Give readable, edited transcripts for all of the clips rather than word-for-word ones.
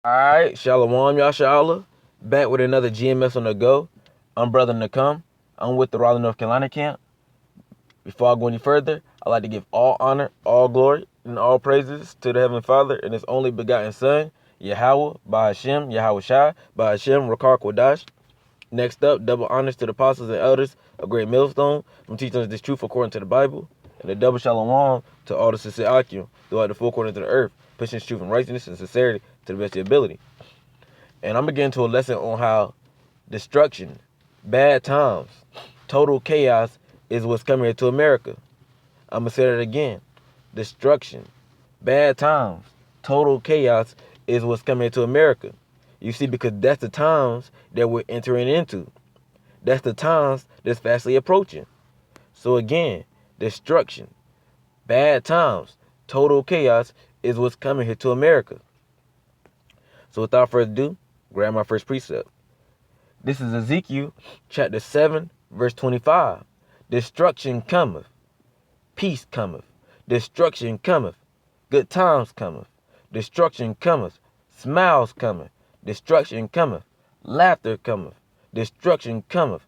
Alright, Shalom, Yashala. Back with another GMS on the go. I'm Brother Nakam. I'm with the Raleigh, North Carolina camp. Before I go any further, I'd like to give all honor, all glory, and all praises to the Heavenly Father and His only begotten Son, Yahweh, by Hashem, Yahweh Shai, by Hashem, Rakar Kodash. Next up, double honors to the apostles and elders of Great Millstone from teaching us this truth according to the Bible, and a double shalom to all the sincere Akim throughout the four corners of the earth, pushing this truth and righteousness and sincerity to the best of your ability. And I'm beginning to a lesson on how destruction, bad times, total chaos is what's coming into America. I'm going to say that again. Destruction, bad times, total chaos is what's coming into America. You see, because that's the times that we're entering into. That's the times that's fastly approaching. So again, destruction, bad times, total chaos is what's coming here to America. So without further ado, grab my first precept. This is Ezekiel chapter 7, verse 25. Destruction cometh, peace cometh, destruction cometh, good times cometh, destruction cometh, smiles cometh, destruction cometh, laughter cometh, destruction cometh,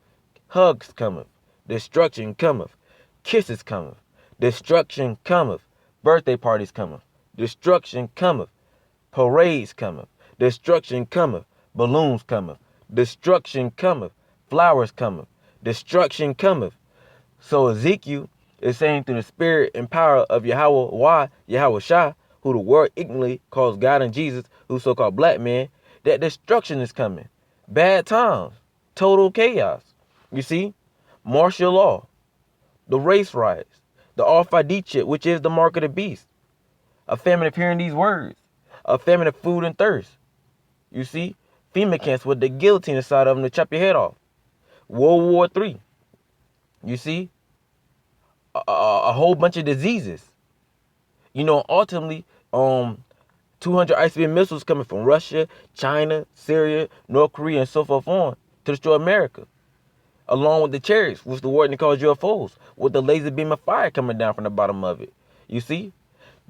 hugs cometh, destruction cometh, kisses cometh, destruction cometh, birthday parties cometh, destruction cometh, parades cometh, destruction cometh, balloons cometh, destruction cometh, flowers cometh, destruction cometh. So Ezekiel is saying through the spirit and power of Yahweh, Yahweh Shai, who the world ignorantly calls God and Jesus, who's so-called black man, that destruction is coming. Bad times, total chaos. You see, martial law, the race riots, the Al-Fadid, which is the mark of the beast, a famine of hearing these words, a famine of food and thirst. You see, FEMA camps with the guillotine inside of them to chop your head off. World War III. You see, a whole bunch of diseases. You know, ultimately, 200 ICBM missiles coming from Russia, China, Syria, North Korea, and so forth on to destroy America. Along with the chariots, which the warden calls UFOs, with the laser beam of fire coming down from the bottom of it. You see,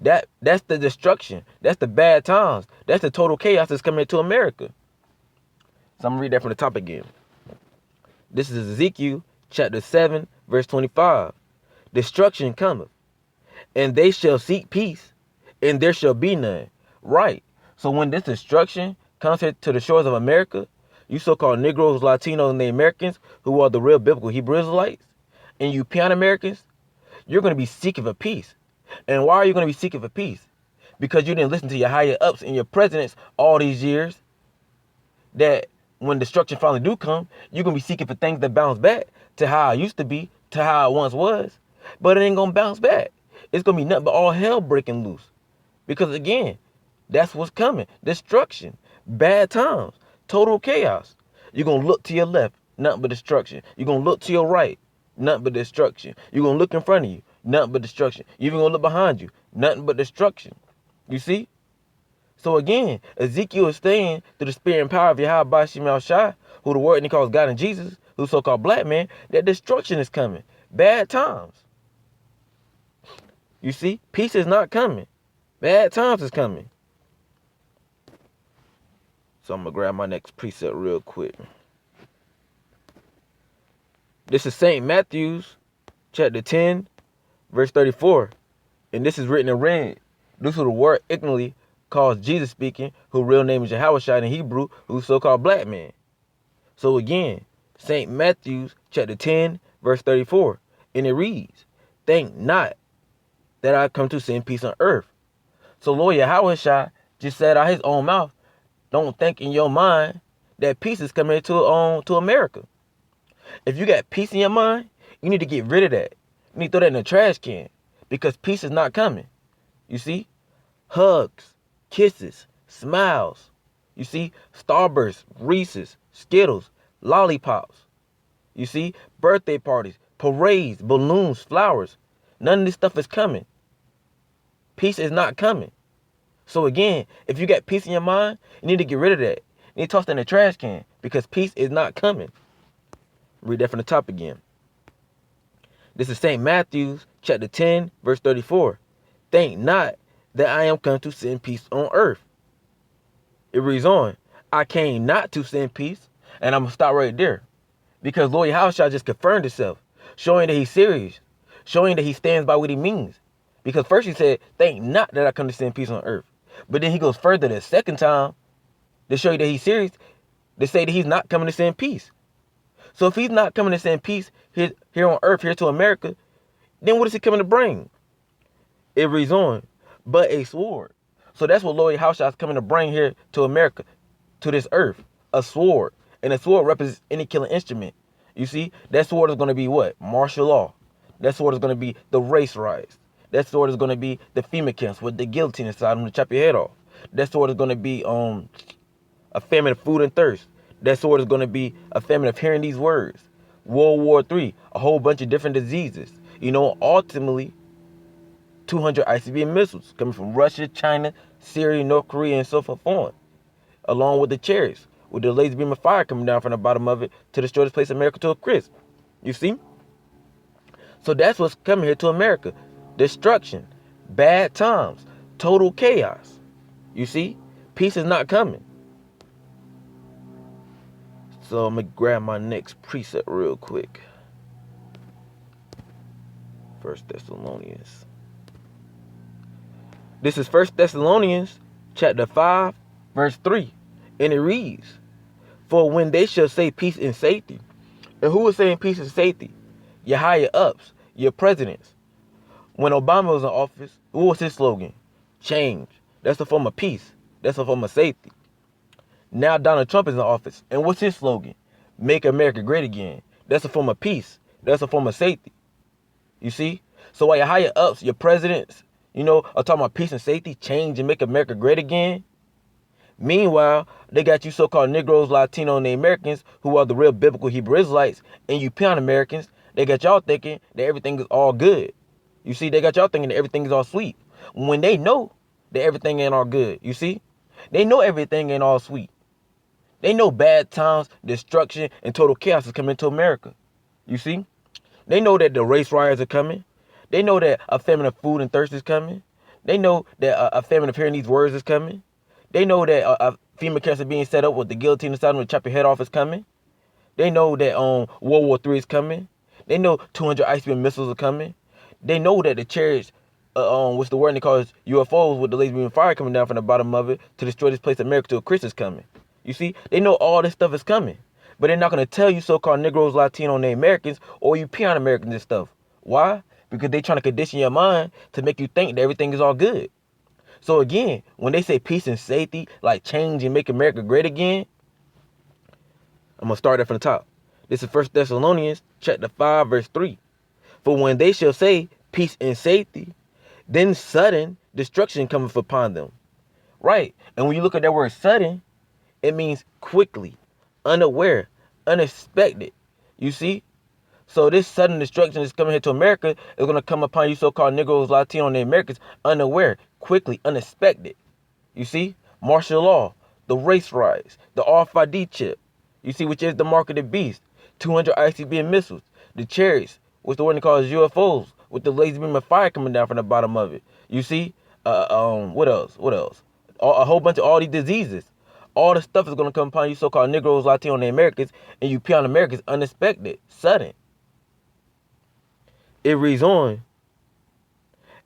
that's the destruction. That's the bad times. That's the total chaos that's coming into America. So I'm going to read that from the top again. This is Ezekiel chapter 7, verse 25. Destruction cometh, and they shall seek peace, and there shall be none. Right. So when this destruction comes here to the shores of America, you so-called Negroes, Latinos, and the Americans, who are the real biblical Hebrew Israelites, and you Pan Americans, you're going to be seeking for peace. And why are you going to be seeking for peace? Because you didn't listen to your higher ups and your presidents all these years, that when destruction finally do come, you're going to be seeking for things that bounce back to how it used to be, to how it once was. But it ain't going to bounce back. It's going to be nothing but all hell breaking loose. Because again, that's what's coming. Destruction, bad times, total chaos. You're going to look to your left, nothing but destruction. You're going to look to your right, nothing but destruction. You're going to look in front of you, nothing but destruction. You're even going to look behind you, nothing but destruction. You see? So again, Ezekiel is saying through the spirit and power of Yahweh Shai, Shai, who the word he calls God and Jesus, who's so-called black man, that destruction is coming. Bad times. You see? Peace is not coming. Bad times is coming. So I'm going to grab my next precept real quick. This is St. Matthew's chapter 10, verse 34. And this is written in red. This is the word ignorantly calls Jesus speaking, whose real name is Yahushua in Hebrew, who's so-called black man. So again, St. Matthew's chapter 10, verse 34. And it reads, think not that I come to send peace on earth. So Lord Yahushua just said out his own mouth, don't think in your mind that peace is coming to America. If you got peace in your mind, you need to get rid of that. You need to throw that in the trash can because peace is not coming. You see? Hugs, kisses, smiles. You see? Starbursts, Reese's, Skittles, lollipops. You see? Birthday parties, parades, balloons, flowers. None of this stuff is coming. Peace is not coming. So again, if you got peace in your mind, you need to get rid of that. You need to toss that in the trash can because peace is not coming. Read that from the top again. This is St. Matthew's chapter 10, verse 34. Think not that I am come to send peace on earth. It reads on, I came not to send peace. And I'm going to stop right there. Because Lord Yahushua just confirmed himself, showing that he's serious, showing that he stands by what he means. Because first he said, think not that I come to send peace on earth. But then he goes further the second time to show you that he's serious, to say that he's not coming to send peace. So if he's not coming to send peace here on earth, here to America, then what is he coming to bring? It reads on, but a sword. So that's what Lord Yahushua is coming to bring here to America, to this earth, a sword. And a sword represents any killing instrument. You see, that sword is going to be what? Martial law. That sword is going to be the race riots. That sword is going to be the FEMA camps with the guillotine inside them to chop your head off. That sword is going to be a famine of food and thirst. That sword is going to be a famine of hearing these words. World War III, a whole bunch of different diseases. You know, ultimately, 200 ICBM missiles coming from Russia, China, Syria, North Korea, and so forth on. Along with the chariots, with the laser beam of fire coming down from the bottom of it to destroy this place, America, to a crisp. You see? So that's what's coming here to America. Destruction, bad times, total chaos. You see? Peace is not coming. So I'm going to grab my next precept real quick. 1 Thessalonians. This is 1 Thessalonians chapter 5, verse 3. And it reads, for when they shall say peace and safety. And who was saying peace and safety? Your higher ups, your presidents. When Obama was in office, what was his slogan? Change. That's a form of peace. That's a form of safety. Now Donald Trump is in office. And what's his slogan? Make America great again. That's a form of peace. That's a form of safety. You see? So while your higher ups, your presidents, are talking about peace and safety, change and make America great again. Meanwhile, they got you so-called Negroes, Latino, and the Americans, who are the real biblical Hebrew Israelites, and you peon Americans, they got y'all thinking that everything is all good. You see, they got y'all thinking that everything is all sweet. When they know that everything ain't all good, you see? They know everything ain't all sweet. They know bad times, destruction, and total chaos is coming to America. You see? They know that the race riots are coming. They know that a famine of food and thirst is coming. They know that a famine of hearing these words is coming. They know that a FEMA camps are being set up with the guillotine inside them to chop your head off is coming. They know that World War III is coming. They know 200 ICBM missiles are coming. They know that the chariots, what's the word they call it, UFOs with the laser beam fire coming down from the bottom of it to destroy this place, America, to a Christ is coming. You see, they know all this stuff is coming. But they're not going to tell you so-called Negroes, Latino, and the Americans, or you peon Americans and stuff. Why? Because they're trying to condition your mind to make you think that everything is all good. So again, when they say peace and safety, like change and make America great again, I'm going to start it from the top. This is 1 Thessalonians chapter 5, verse 3. For when they shall say peace and safety, then sudden destruction cometh upon them. Right. And when you look at that word sudden, it means quickly, unaware, unexpected. You see? So this sudden destruction is coming here to America is going to come upon you so-called Negroes, Latino, and the Americans unaware, quickly, unexpected. You see? Martial law, the race riots, the RFID chip. You see, which is the mark of the beast. 200 ICBM missiles, the chariots, what's the one they call UFOs, with the laser beam of fire coming down from the bottom of it. You see? What else? A whole bunch of all these diseases. All the stuff is going to come upon you so-called Negroes, Latino, and the Americans, and you peon Americans unexpected, sudden. It reads on,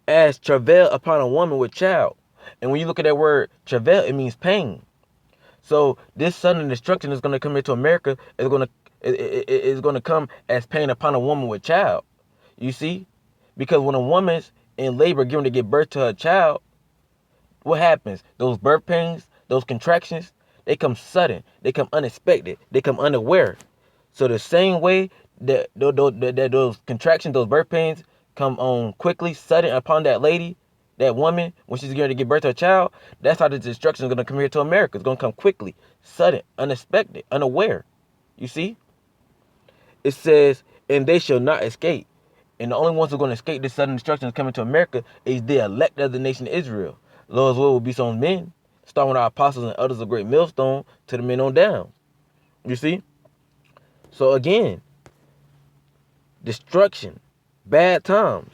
as travail upon a woman with child. And when you look at that word travail, it means pain. So this sudden destruction is going to come into America. It's going to come as pain upon a woman with child. You see? Because when a woman's in labor giving to give birth to her child, what happens? Those birth pains, those contractions, they come sudden. They come unexpected. They come unaware. So the same way that those contractions, those birth pains come on quickly, sudden upon that lady, that woman, when she's going to give birth to a child, that's how the destruction is going to come here to America. It's going to come quickly, sudden, unexpected, unaware. You see? It says, and they shall not escape. And the only ones who are going to escape this sudden destruction that's coming to America is the elect of the nation of Israel. Lord's will be some men, starting with our apostles and others of great millstone to the men on down. You see? So again, destruction, bad times,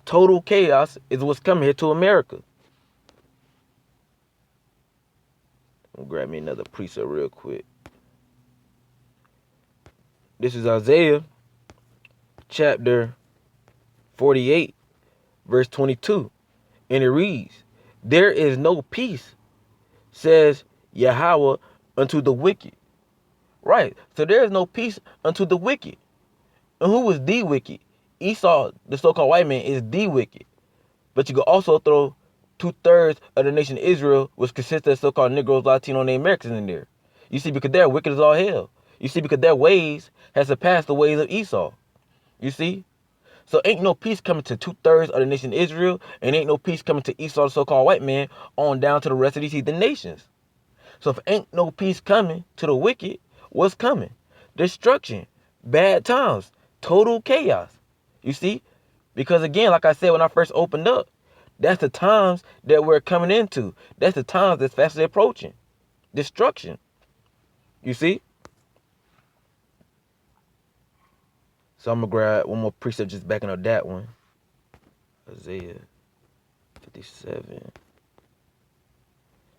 total chaos is what's coming here to America. I'll grab me another precept real quick. This is Isaiah chapter 48, verse 22. And it reads, there is no peace, says Yahweh, unto the wicked. Right. So there is no peace unto the wicked. And who was the wicked? Esau, the so-called white man, is the wicked. But you could also throw 2/3 of the nation of Israel, which consists of so-called Negroes, Latino, and Americans in there. You see, because they're wicked as all hell. You see, because their ways has surpassed the ways of Esau. You see? So ain't no peace coming to 2/3 of the nation of Israel, and ain't no peace coming to Esau, the so-called white man, on down to the rest of these heathen nations. So if ain't no peace coming to the wicked, what's coming? Destruction, bad times, total chaos. You see? Because again, like I said when I first opened up, that's the times that we're coming into. That's the times that's fastly approaching. Destruction. You see? So I'm going to grab one more precept just backing up that one. Isaiah 57.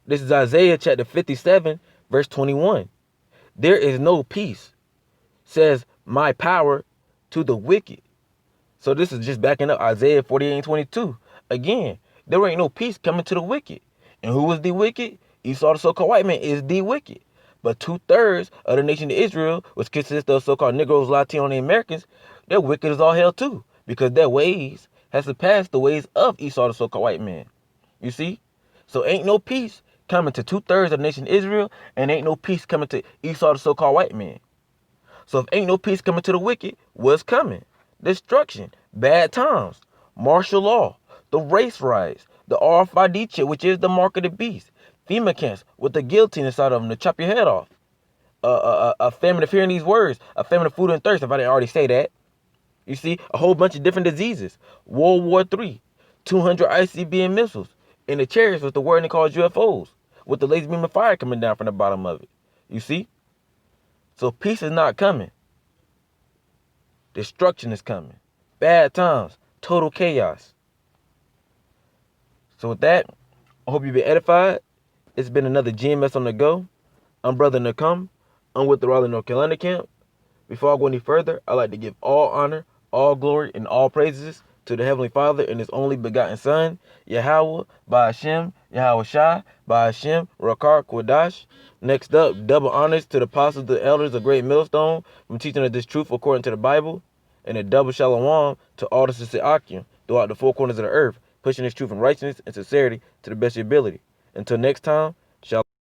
This is Isaiah chapter 57, verse 21. There is no peace, says my power, to the wicked. So this is just backing up Isaiah 48 and 22. Again, there ain't no peace coming to the wicked. And who was the wicked? Esau, the so-called white man, is the wicked. But 2/3 of the nation of Israel, which consists of so-called Negroes, Latino, and Americans, they're wicked as all hell too. Because their ways has surpassed the ways of Esau, the so-called white man. You see? So ain't no peace coming to 2/3 of the nation of Israel, and ain't no peace coming to Esau, the so-called white man. So if ain't no peace coming to the wicked, what's coming? Destruction, bad times, martial law, the race riots, the RFID chip, which is the mark of the beast, FEMA camps with the guillotine inside of them to chop your head off, a famine of hearing these words, a famine of food and thirst, if I didn't already say that. You see, a whole bunch of different diseases, World War III, 200 ICBM missiles, and the chariots with the word they call UFOs, with the laser beam of fire coming down from the bottom of it. You see? So peace is not coming. Destruction is coming. Bad times. Total chaos. So with that, I hope you've been edified. It's been another GMS on the go. I'm Brother Nakum. I'm with the Raleigh, North Carolina camp. Before I go any further, I'd like to give all honor, all glory, and all praises to the Heavenly Father and His only begotten Son, Yahweh, by Hashem, Yahweh Shai, by Hashem, Rakar Kwadash. Next up, double honors to the apostles, the elders of Great Millstone, from teaching us this truth according to the Bible, and a double shalom to all the sincere Akim throughout the four corners of the earth, pushing this truth and righteousness and sincerity to the best of your ability. Until next time, shalom.